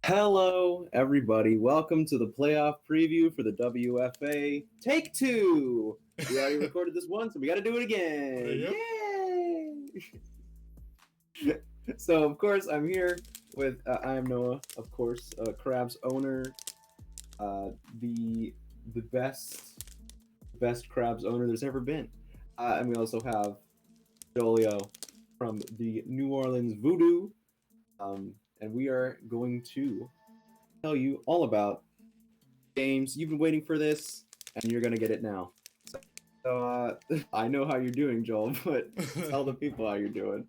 Hello, everybody. Welcome to the playoff preview for the WFA. Take two. We already recorded this once, so we got to do it again. Yep. Yay! So, of course, I'm here with I am Noah, of course, Crab's owner, the best Crabs owner there's ever been, and we also have Jolio from the New Orleans Voodoo, and we are going to tell you all about games. You've been waiting for this, and you're gonna get it now. So I know how you're doing, Joel, but tell the people how you're doing.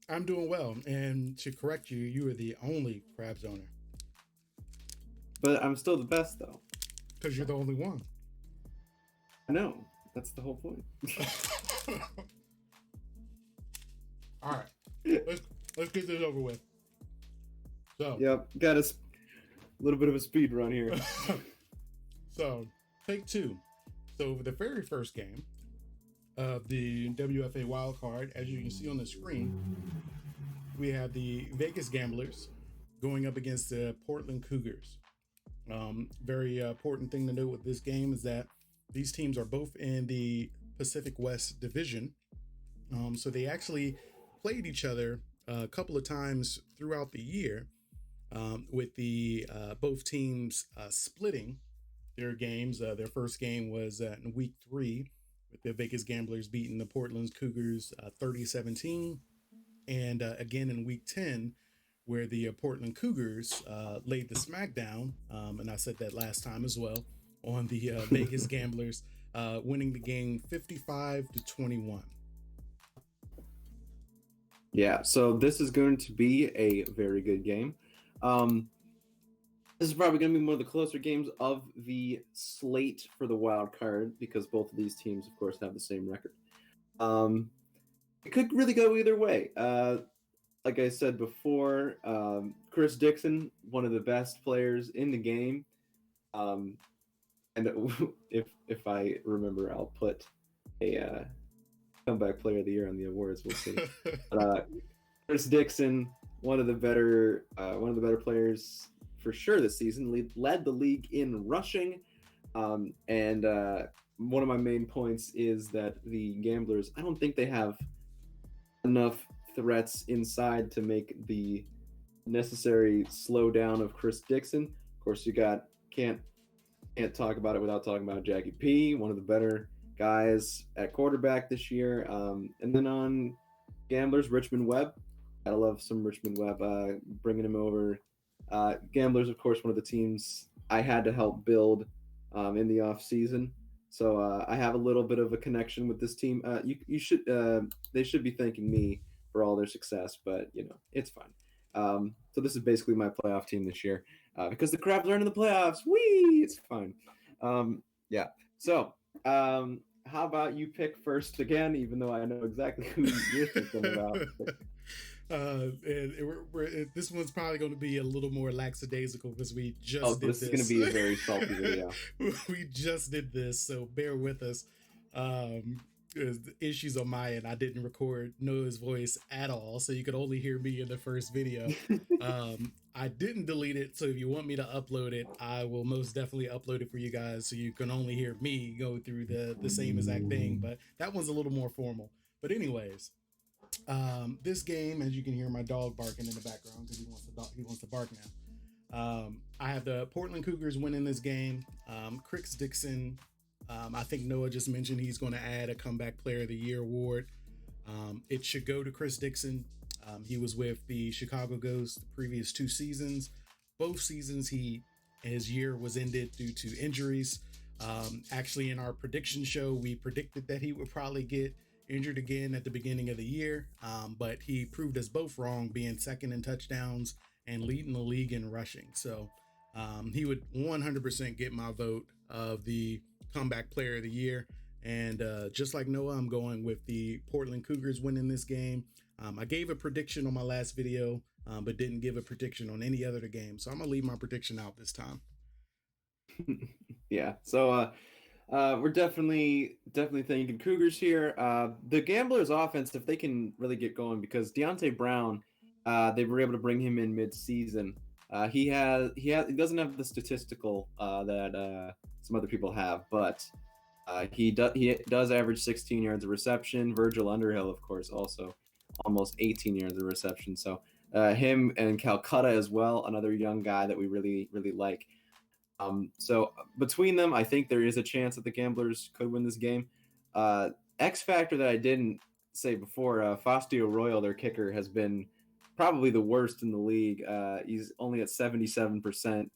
I'm doing well. And to correct you, you are the only Crabs owner But I'm still the best, though. because you're the only one. I know. That's the whole point. All right. Let's, let's get this over with. So, Yep, got a little bit of a speed run here. so take two. So, for the very first game of the WFA wild card, as you can see on the screen, we have the Vegas Gamblers going up against the Portland Cougars. Very important thing to note with this game is that these teams are both in the Pacific West Division. So they actually played each other a couple of times throughout the year, with the both teams splitting their games. Their first game was in week 3, with the Vegas Gamblers beating the Portland Cougars 30-17. And again in week 10, where the Portland Cougars laid the smackdown, and I said that last time as well, on the Vegas Gamblers, winning the game 55-21. Yeah, so this is going to be a very good game. This is probably going to be one of the closer games of the slate for the wild card because both of these teams, of course, have the same record. It could really go either way. Like I said before, Chris Dixon, one of the best players in the game. And if I remember, I'll put a comeback player of the year on the awards. We'll see. But, Chris Dixon, one of the better players for sure this season. Led the league in rushing, and one of my main points is that the Gamblers, I don't think they have enough threats inside to make the necessary slowdown of Chris Dixon. Of course, you can't talk about it without talking about Jackie P, one of the better guys at quarterback this year. And then on Gamblers, Richmond Webb. Gotta love some Richmond Webb, bringing him over. Gamblers, of course, one of the teams I had to help build in the off season. So I have a little bit of a connection with this team. You should they should be thanking me for all their success, but it's fine. So this is basically my playoff team this year because the Crabs aren't in the playoffs. Whee! It's fine. Yeah. So how about you pick first again, even though I know exactly who you're thinking about. This one's probably going to be a little more lackadaisical because we just did this is going to be a very salty video. We just did this, so bear with us. The issues on my end. I didn't record Noah's voice at all, so you could only hear me in the first video. I didn't delete it, so if you want me to upload it, I will most definitely upload it for you guys, so you can only hear me go through the same exact thing. But that one's a little more formal. But anyways, this game, as you can hear my dog barking in the background because he wants to bark now. I have the Portland Cougars winning this game. Chris Dixon, I think Noah just mentioned he's going to add a Comeback Player of the Year award. It should go to Chris Dixon. He was with the Chicago Ghosts the previous 2 seasons. Both seasons his year was ended due to injuries. Actually, in our prediction show, we predicted that he would probably get injured again at the beginning of the year, but he proved us both wrong, being second in touchdowns and leading the league in rushing. So he would 100% get my vote of the Comeback Player of the Year. And just like Noah, I'm going with the Portland Cougars winning this game. I gave a prediction on my last video, but didn't give a prediction on any other game. So I'm going to leave my prediction out this time. Yeah. So we're definitely thinking Cougars here. The Gamblers offense, if they can really get going, because Deontay Brown, they were able to bring him in mid-season. He doesn't have the statistical that some other people have, but he does average 16 yards of reception. Virgil Underhill, of course, also almost 18 yards of reception. So him and Calcutta as well, another young guy that we really like. So between them, I think there is a chance that the Gamblers could win this game. X factor that I didn't say before, Fastio Royal, their kicker, has been probably the worst in the league. He's only at 77%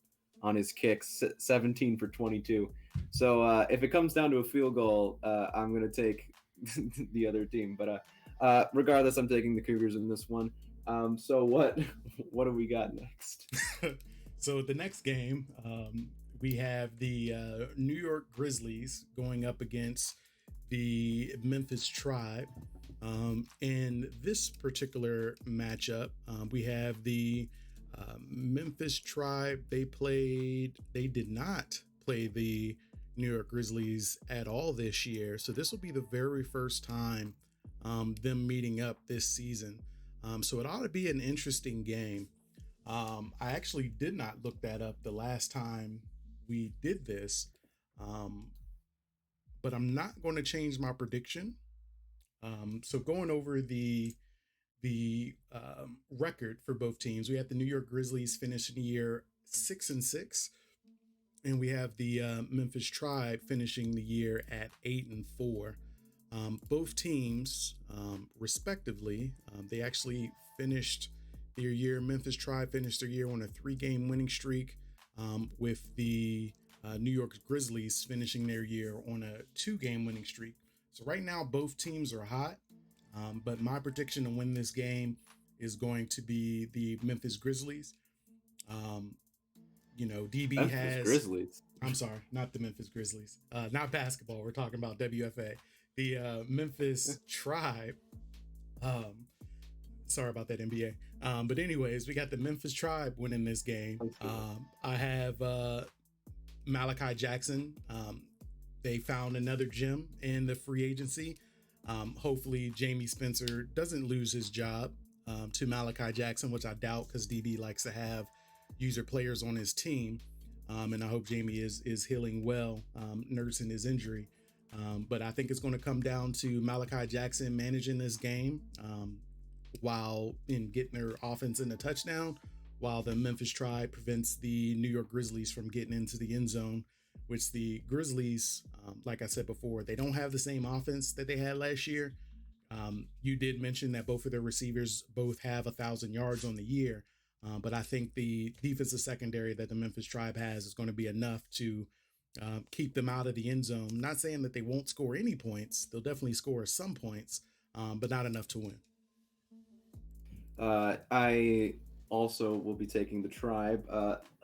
on his kicks, 17 for 22. So if it comes down to a field goal, I'm going to take the other team. But regardless, I'm taking the Cougars in this one. So what do we got next? So the next game, we have the New York Grizzlies going up against the Memphis Tribe. In this particular matchup, we have the Memphis Tribe. They did not play the New York Grizzlies at all this year. So this will be the very first time them meeting up this season. So it ought to be an interesting game. I actually did not look that up the last time we did this, but I'm not going to change my prediction. So going over the record for both teams, we have the New York Grizzlies finishing the year 6-6, and we have the Memphis Tribe finishing the year at 8-4. Both teams, respectively, they actually finished their year. Memphis Tribe finished their year on a 3-game winning streak, with the New York Grizzlies finishing their year on a 2-game winning streak. So right now, both teams are hot, but my prediction to win this game is going to be the Memphis Grizzlies. DB Memphis has Grizzlies. I'm sorry, not the Memphis Grizzlies, not basketball. We're talking about WFA. The Memphis Tribe. Sorry about that, NBA. But anyways, we got the Memphis Tribe winning this game. I have Malachi Jackson. They found another gem in the free agency. Hopefully Jamie Spencer doesn't lose his job to Malachi Jackson, which I doubt, because DB likes to have user players on his team. And I hope Jamie is healing well, nursing his injury. But I think it's going to come down to Malachi Jackson managing this game while getting their offense in the touchdown, while the Memphis Tribe prevents the New York Grizzlies from getting into the end zone, which the Grizzlies, like I said before, they don't have the same offense that they had last year. You did mention that both of their receivers both have 1,000 yards on the year. But I think the defensive secondary that the Memphis Tribe has is going to be enough to keep them out of the end zone. Not saying that they won't score any points. They'll definitely score some points, but not enough to win. I also will be taking the Tribe.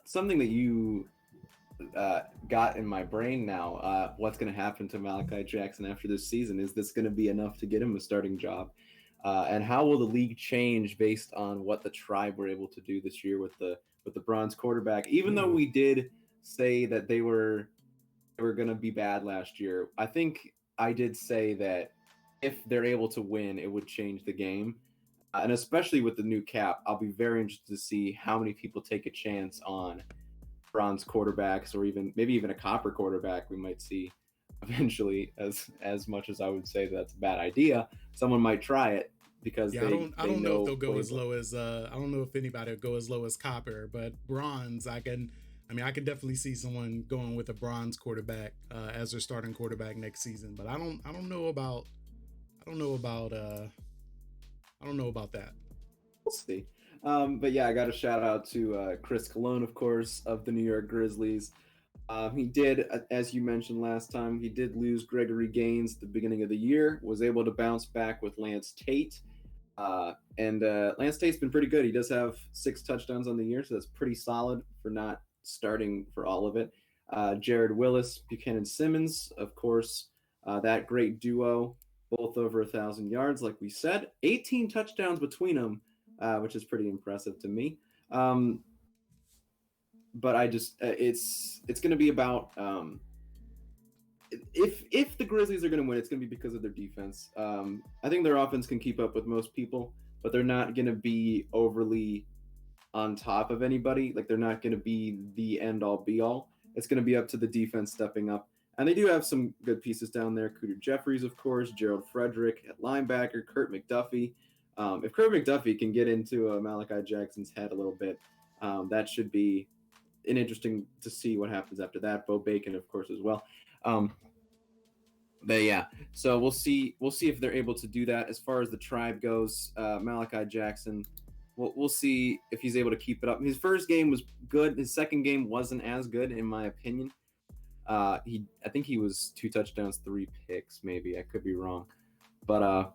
Something that you got in my brain now, what's going to happen to Malachi Jackson after this season? Is this going to be enough to get him a starting job? And how will the league change based on what the Tribe were able to do this year with the bronze quarterback? Even though we did say that they were going to be bad last year, I think I did say that if they're able to win, it would change the game. And especially with the new cap, I'll be very interested to see how many people take a chance on bronze quarterbacks, or maybe even a copper quarterback. We might see eventually. As much as I would say that's a bad idea, someone might try it because I don't know if they'll go as low as I don't know if anybody will go as low as copper, but bronze I can definitely see someone going with a bronze quarterback as their starting quarterback next season. But I don't know about that. We'll see. But yeah, I got a shout out to Chris Colon, of course, of the New York Grizzlies. He did, as you mentioned last time, he did lose Gregory Gaines at the beginning of the year, was able to bounce back with Lance Tate. And Lance Tate's been pretty good. He does have 6 touchdowns on the year, so that's pretty solid for not starting for all of it. Jared Willis, Buchanan Simmons, of course, that great duo, both over 1,000 yards, like we said. 18 touchdowns between them, which is pretty impressive to me. But I just it's going to be about if the Grizzlies are going to win, it's going to be because of their defense. I think their offense can keep up with most people, but they're not going to be overly on top of anybody. Like they're not going to be the end all be all. It's going to be up to the defense stepping up. And they do have some good pieces down there. Cooter Jeffries, of course, Gerald Frederick at linebacker, Kurt McDuffie. If Kurt McDuffie can get into Malachi Jackson's head a little bit, that should be an interesting to see what happens after that. Bo Bacon, of course, as well. But yeah, so we'll see. We'll see if they're able to do that. As far as the tribe goes, Malachi Jackson, we'll see if he's able to keep it up. His first game was good. His second game wasn't as good, in my opinion. I think he was 2 touchdowns, 3 picks, maybe. I could be wrong, but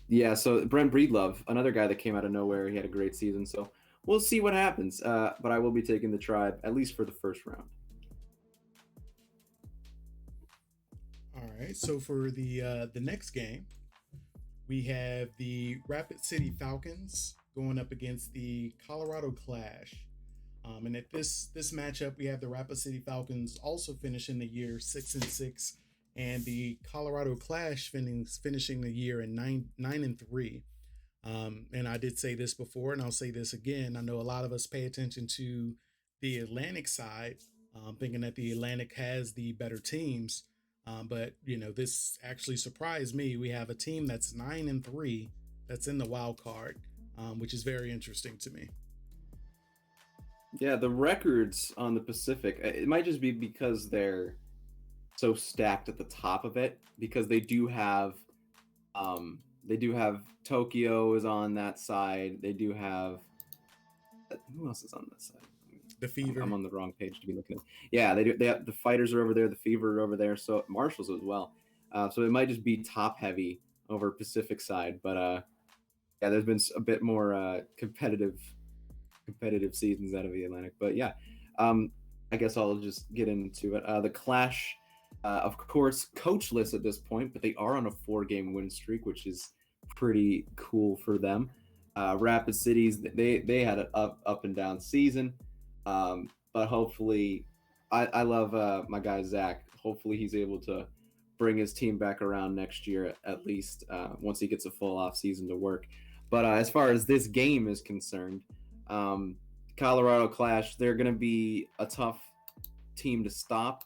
yeah. So Brent Breedlove, another guy that came out of nowhere, he had a great season. So we'll see what happens. But I will be taking the tribe at least for the first round. All right. So for the next game, we have the Rapid City Falcons going up against the Colorado Clash. And at this matchup, we have the Rapid City Falcons also finishing the year 6-6, and the Colorado Clash finishing the year in 9-3. And I did say this before, and I'll say this again. I know a lot of us pay attention to the Atlantic side, thinking that the Atlantic has the better teams. But this actually surprised me. We have a team that's 9-3 that's in the wild card, which is very interesting to me. Yeah, the records on the Pacific, it might just be because they're so stacked at the top of it, because they do have Tokyo is on that side. They do have, who else is on that side? The Fever. I'm on the wrong page to be looking at. Yeah, they do. They have, the Fighters are over there. The Fever are over there. So Marshalls as well. So it might just be top heavy over Pacific side. But yeah, there's been a bit more competitive seasons out of the Atlantic. But yeah, I guess I'll just get into it. The Clash, of course, coachless at this point, but they are on a 4-game win streak, which is pretty cool for them. Rapid Cities, they had an up and down season. But hopefully, I love my guy Zach. Hopefully, he's able to bring his team back around next year, at least once he gets a full off season to work. But as far as this game is concerned, Colorado Clash, they're going to be a tough team to stop.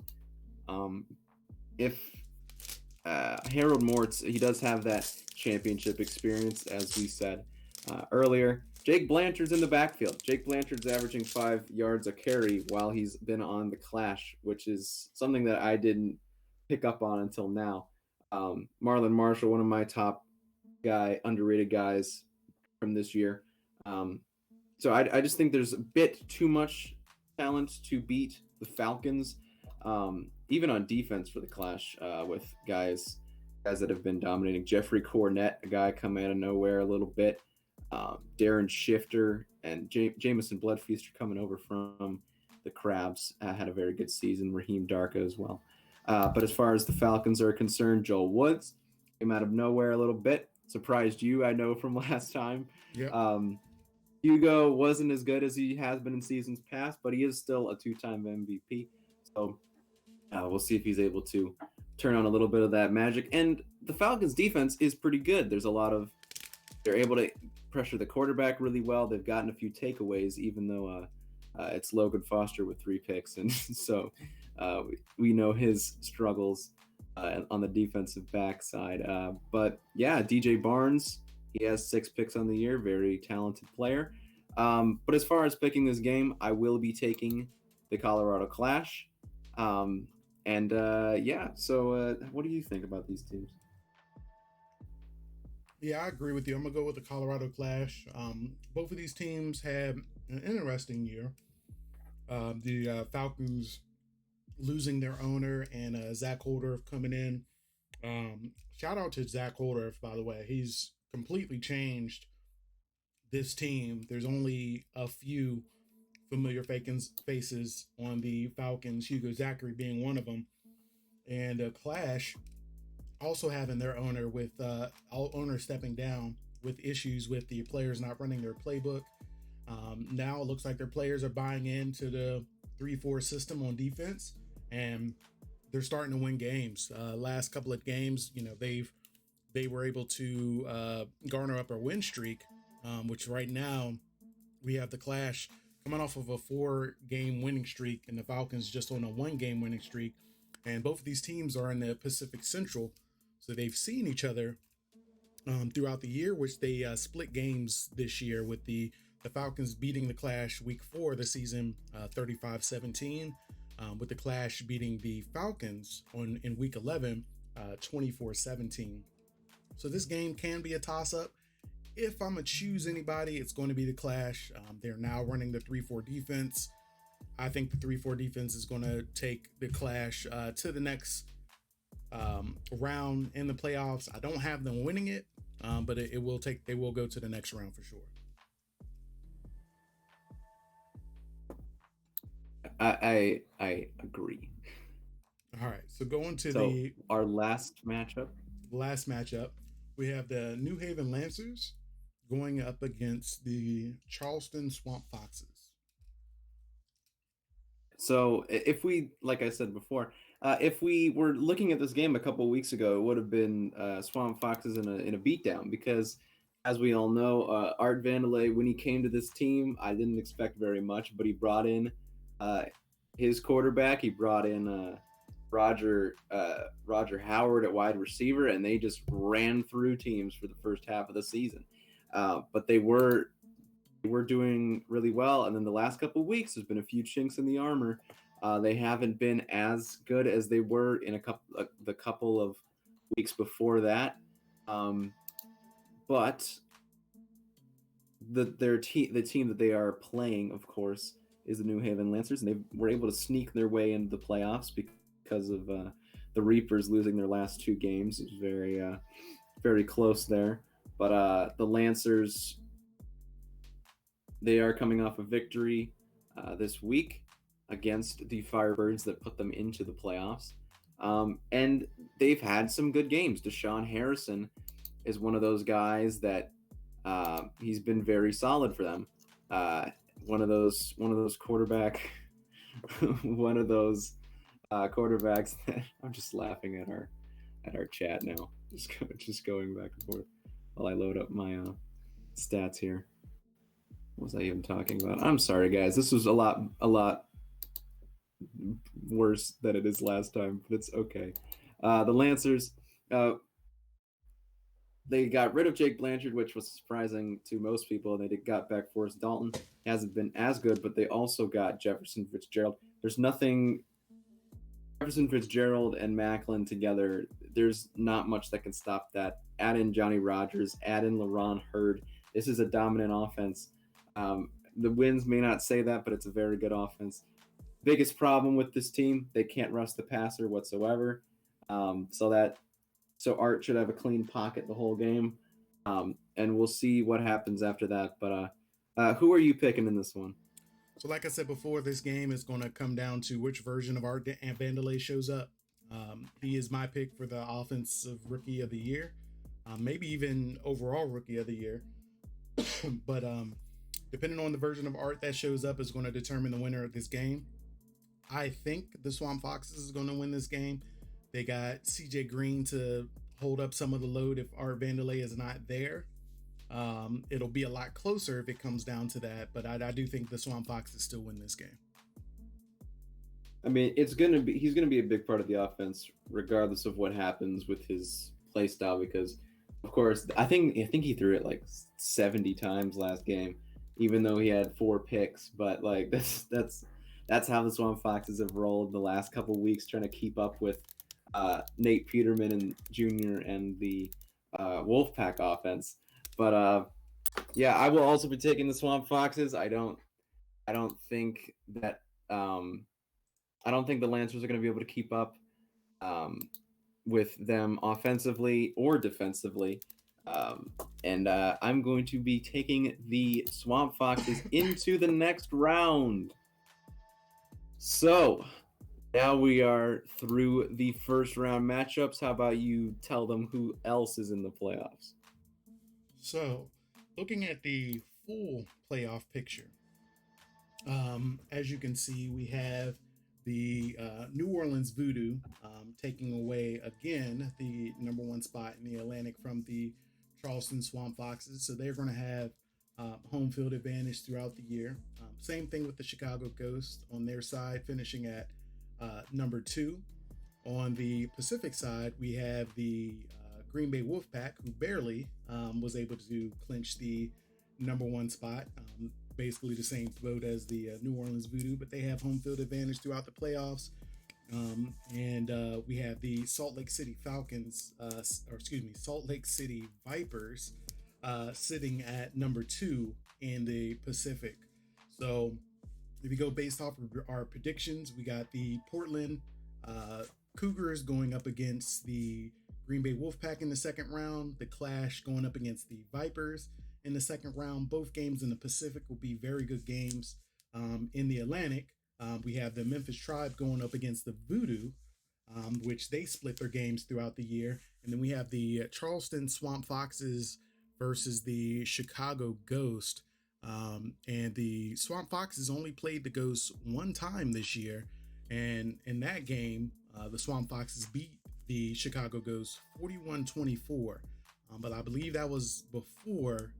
If Harold Mortz, he does have that championship experience, as we said earlier. Jake Blanchard's in the backfield. Jake Blanchard's averaging 5 yards a carry while he's been on the Clash, which is something that I didn't pick up on until now. Marlon Marshall, one of my top underrated guys from this year. So I just think there's a bit too much talent to beat the Falcons, even on defense for the Clash, with guys that have been dominating. Jeffrey Cornett, a guy coming out of nowhere a little bit. Darren Shifter and Jamison Bloodfeaster coming over from the Crabs had a very good season. Raheem Darka as well. But as far as the Falcons are concerned, Joel Woods came out of nowhere a little bit. Surprised you, I know, from last time. Yep. Hugo wasn't as good as he has been in seasons past, but he is still a 2-time MVP. So we'll see if he's able to turn on a little bit of that magic. And the Falcons defense is pretty good. They're able to pressure the quarterback really well. They've gotten a few takeaways, even though it's Logan Foster with 3 picks. And so we know his struggles on the defensive backside. But yeah, DJ Barnes, he has 6 picks on the year. Very talented player. But as far as picking this game, I will be taking the Colorado Clash. Yeah, so what do you think about these teams? Yeah, I agree with you. I'm going to go with the Colorado Clash. Both of these teams had an interesting year. The Falcons losing their owner and Zach Holder coming in. Shout out to Zach Holder, by the way. He's completely changed this team. There's only a few familiar faces on the Falcons, Hugo Zachary being one of them. And Clash also having their owner with all owners stepping down with issues with the players not running their playbook. Now it looks like their players are buying into the 3-4 system on defense, and they're starting to win games. Last couple of games, they were able to garner up a win streak, which right now We have the Clash coming off of a 4-game winning streak, and the Falcons just on a 1-game winning streak. And both of these teams are in the Pacific Central, so they've seen each other throughout the year, which they split games this year with the Falcons beating the Clash week 4 of the season 35-17, with the Clash beating the Falcons in week 11 24-17. So this game can be a toss-up. If I'm going to choose anybody, it's going to be the Clash. They're now running the 3-4 defense. I think the 3-4 defense is going to take the Clash to the next round in the playoffs. I don't have them winning it, but they will go to the next round for sure. I agree. All right, so going to our last matchup. We have the New Haven Lancers going up against the Charleston Swamp Foxes. So if we, like I said before, if we were looking at this game a couple of weeks ago, it would have been Swamp Foxes in a beatdown because, as we all know, Art Vandelay, when he came to this team, I didn't expect very much, but he brought in his quarterback. He brought in Roger Howard at wide receiver, and they just ran through teams for the first half of the season. But they were doing really well, and then the last couple of weeks, there's been a few chinks in the armor. They haven't been as good as they were in the couple of weeks before that. But the team that they are playing, of course, is the New Haven Lancers, and they were able to sneak their way into the playoffs because of the Reapers losing their last 2 games. It was very, very close there. But the Lancers, they are coming off a victory this week against the Firebirds that put them into the playoffs. And they've had some good games. Deshaun Harrison is one of those guys that he's been very solid for them. One of those quarterbacks that I'm just laughing at our chat now. Just going back and forth while I load up my stats here. What was I even talking about? I'm sorry, guys. This was a lot worse than it is last time, but it's okay. The Lancers, they got rid of Jake Blanchard, which was surprising to most people, and they got back Forrest Dalton. He hasn't been as good, but they also got Jefferson Fitzgerald. There's nothing. Jefferson Fitzgerald and Macklin together, there's not much that can stop that. Add in Johnny Rodgers, add in LaRon Hurd. This is a dominant offense. The wins may not say that, but it's a very good offense. Biggest problem with this team, they can't rush the passer whatsoever. So Art should have a clean pocket the whole game. And we'll see what happens after that. But who are you picking in this one? So like I said before, this game is going to come down to which version of Art Vandelay shows up. He is my pick for the Offensive Rookie of the Year, maybe even overall Rookie of the Year. But depending on the version of Art that shows up is going to determine the winner of this game. I think the Swamp Foxes is going to win this game. They got CJ Green to hold up some of the load if Art Vandelay is not there. It'll be a lot closer if it comes down to that, but I do think the Swamp Foxes still win this game. I mean, he's going to be a big part of the offense, regardless of what happens with his play style. Because, of course, I think he threw it like 70 times last game, even though he had 4 picks. But like that's how the Swamp Foxes have rolled the last couple of weeks, trying to keep up with Nate Peterman and Jr. and the Wolfpack offense. But yeah, I will also be taking the Swamp Foxes. I don't think that I don't think the Lancers are going to be able to keep up with them offensively or defensively. And I'm going to be taking the Swamp Foxes into the next round. So now we are through the first round matchups. How about you tell them who else is in the playoffs? So, looking at the full playoff picture, as you can see, we have the New Orleans Voodoo taking away again the number 1 spot in the Atlantic from the Charleston Swamp Foxes. So they're going to have home field advantage throughout the year. Same thing with the Chicago Ghost on their side, finishing at number 2. On the Pacific side, we have the Green Bay Wolfpack, who barely was able to clinch the number 1 spot. Basically the same boat as the New Orleans Voodoo, but they have home field advantage throughout the playoffs. And we have the Salt Lake City Falcons, Salt Lake City Vipers, sitting at number 2 in the Pacific. So if you go based off of our predictions, we got the Portland Cougars going up against the Green Bay Wolfpack in the second round, the Clash going up against the Vipers in the second round. Both games in the Pacific will be very good games. In the Atlantic, we have the Memphis Tribe going up against the Voodoo, which they split their games throughout the year. And then we have the Charleston Swamp Foxes versus the Chicago Ghost. And the Swamp Foxes only played the Ghost one time this year. And in that game, the Swamp Foxes beat the Chicago Ghost 41-24. But I believe that was before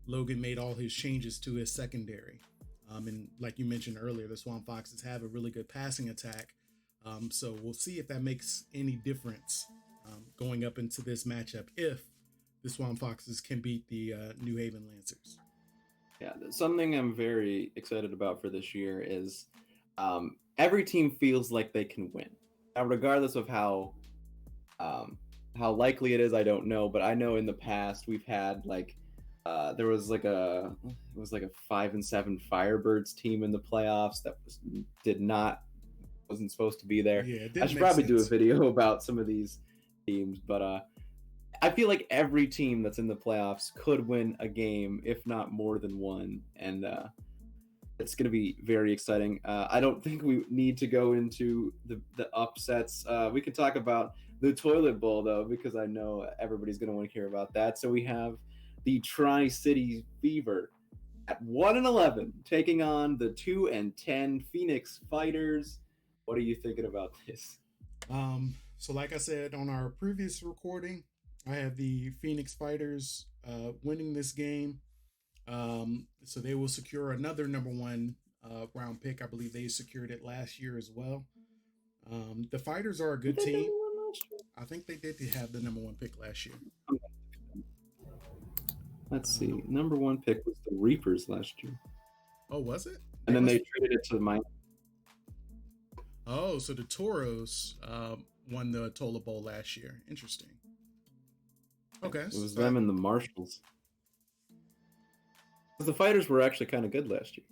Logan made all his changes to his secondary. And like you mentioned earlier, the Swamp Foxes have a really good passing attack. So we'll see if that makes any difference going up into this matchup, if the Swamp Foxes can beat the New Haven Lancers. Yeah, something I'm very excited about for this year is every team feels like they can win. Now, regardless of how likely it is, I don't know, but I know in the past we've had there was like a 5-7 Firebirds team in the playoffs that wasn't supposed to be there. Yeah, I should probably do a video about some of these teams, but I feel like every team that's in the playoffs could win a game, if not more than one, and it's going to be very exciting. I don't think we need to go into the upsets. We can talk about the Toilet Bowl, though, because I know everybody's going to want to hear about that. So we have the Tri-City Fever at 1-11 taking on the 2-10 Phoenix Fighters. What are you thinking about this? So like I said on our previous recording, I have the Phoenix Fighters winning this game. So they will secure another number 1 round pick. I believe they secured it last year as well. The Fighters are a good team. I think they did have the number 1 pick last year. Let's see. Number 1 pick was the Reapers last year. Oh, was it? And then they traded it to the Miami. Oh, so the Toros won the Tola Bowl last year. Interesting. Okay. It was them and the Marshalls. The Fighters were actually kind of good last year.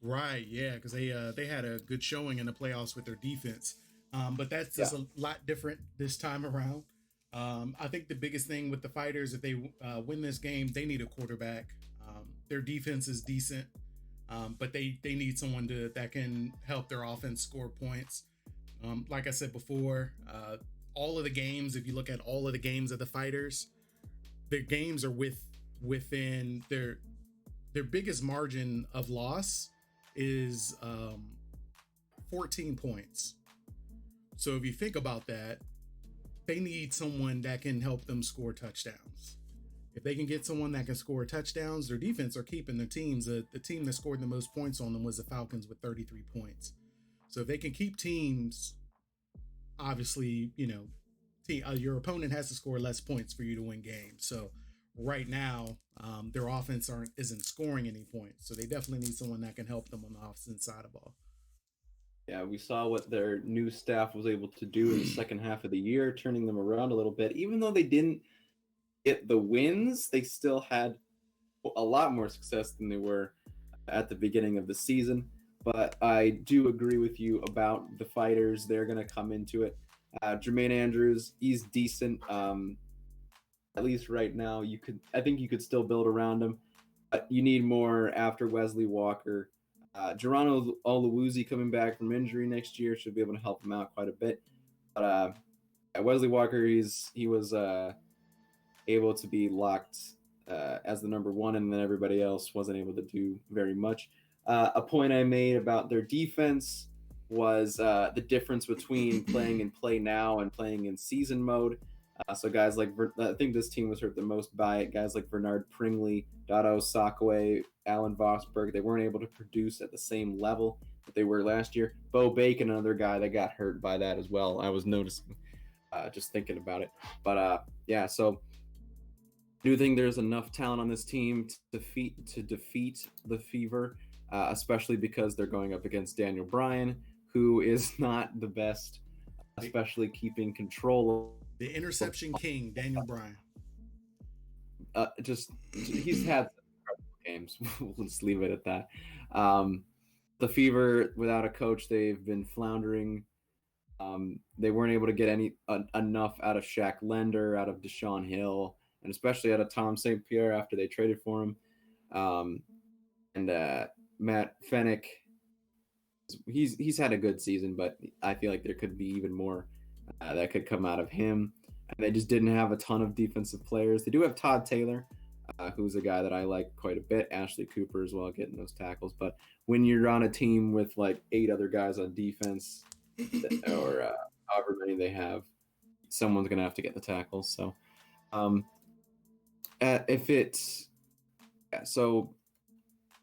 Right, yeah, because they had a good showing in the playoffs with their defense. But that's just a lot different this time around. I think the biggest thing with the Fighters, if they win this game, they need a quarterback. Their defense is decent, but they need someone that can help their offense score points. Like I said before, all of the games, if you look at all of the games of the Fighters, their games are within their biggest margin of loss is 14 points. So if you think about that, they need someone that can help them score touchdowns. If they can get someone that can score touchdowns, their defense are keeping their teams. The team that scored the most points on them was the Falcons with 33 points. So if they can keep teams, obviously, your opponent has to score less points for you to win games. So right now, their offense isn't scoring any points. So they definitely need someone that can help them on the offensive side of the ball. Yeah, we saw what their new staff was able to do in the second half of the year, turning them around a little bit. Even though they didn't get the wins, they still had a lot more success than they were at the beginning of the season. But I do agree with you about the Fighters. They're going to come into it. Jermaine Andrews, he's decent. At least right now, I think you could still build around him. But you need more after Wesley Walker. Geronimo Oluwuzi coming back from injury next year should be able to help him out quite a bit. But Wesley Walker, he was able to be locked as the number 1, and then everybody else wasn't able to do very much. A point I made about their defense was the difference between playing in play now and playing in season mode. So guys like I think this team was hurt the most by it. Guys like Bernard Pringley, Dado Sakaway, Alan Vosberg, they weren't able to produce at the same level that they were last year. Bo Bacon, another guy that got hurt by that as well. I was noticing, just thinking about it. But yeah, so I do think there's enough talent on this team to defeat the Fever, especially because they're going up against Daniel Bryan, who is not the best, especially keeping control. The interception king, Daniel Bryan. Just he's had some incredible games. We'll just leave it at that. The Fever, without a coach, they've been floundering. They weren't able to get enough out of Shaq Lender, out of Deshaun Hill, and especially out of Tom St. Pierre after they traded for him. And Matt Fennick, he's had a good season, but I feel like there could be even more that could come out of him. And they just didn't have a ton of defensive players. They do have Todd Taylor, who's a guy that I like quite a bit. Ashley Cooper as well, getting those tackles. But when you're on a team with like 8 other guys on defense, or however many they have, someone's gonna have to get the tackles. So, so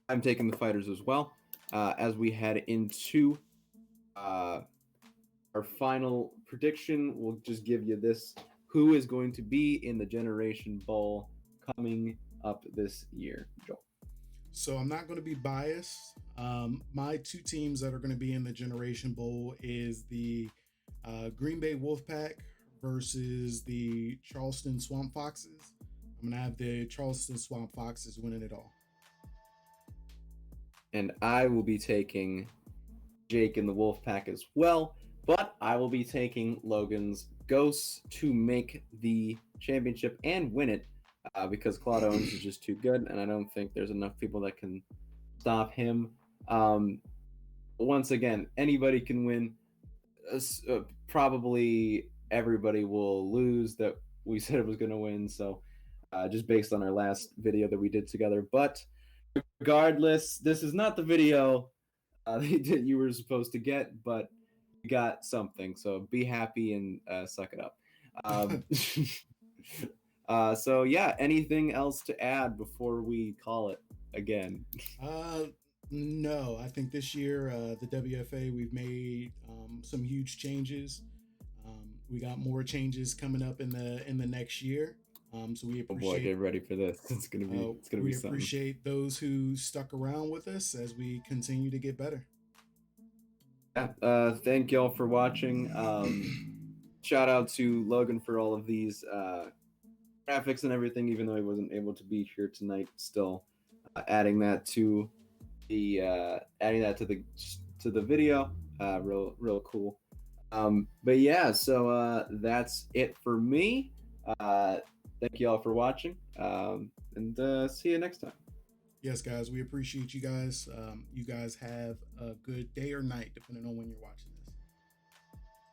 I'm taking the Fighters as well. As we head into our final prediction, we'll just give you this: who is going to be in the Generation Bowl coming up this year, Joel? So I'm not going to be biased. My 2 teams that are going to be in the Generation Bowl is the Green Bay Wolfpack versus the Charleston Swamp Foxes. I'm going to have the Charleston Swamp Foxes winning it all. And I will be taking Jake in the Wolfpack as well, but I will be taking Logan's Ghosts to make the championship and win it, because Claude Owens is just too good, and I don't think there's enough people that can stop him. Once again, anybody can win. Probably everybody will lose that we said it was going to win, so just based on our last video that we did together. But regardless, this is not the video that you were supposed to get, but you got something, so be happy and suck it up. So yeah, anything else to add before we call it again? No, I think this year the WFA, we've made some huge changes. We got more changes coming up in the next year. So we appreciate. Oh boy, get ready for this. It's gonna be something. We appreciate those who stuck around with us as we continue to get better. Yeah, thank y'all for watching. Shout out to Logan for all of these graphics and everything, even though he wasn't able to be here tonight. Still adding that to the video. Real cool. But yeah, so that's it for me. Thank you all for watching, and see you next time. Yes, guys, we appreciate you guys. You guys have a good day or night, depending on when you're watching.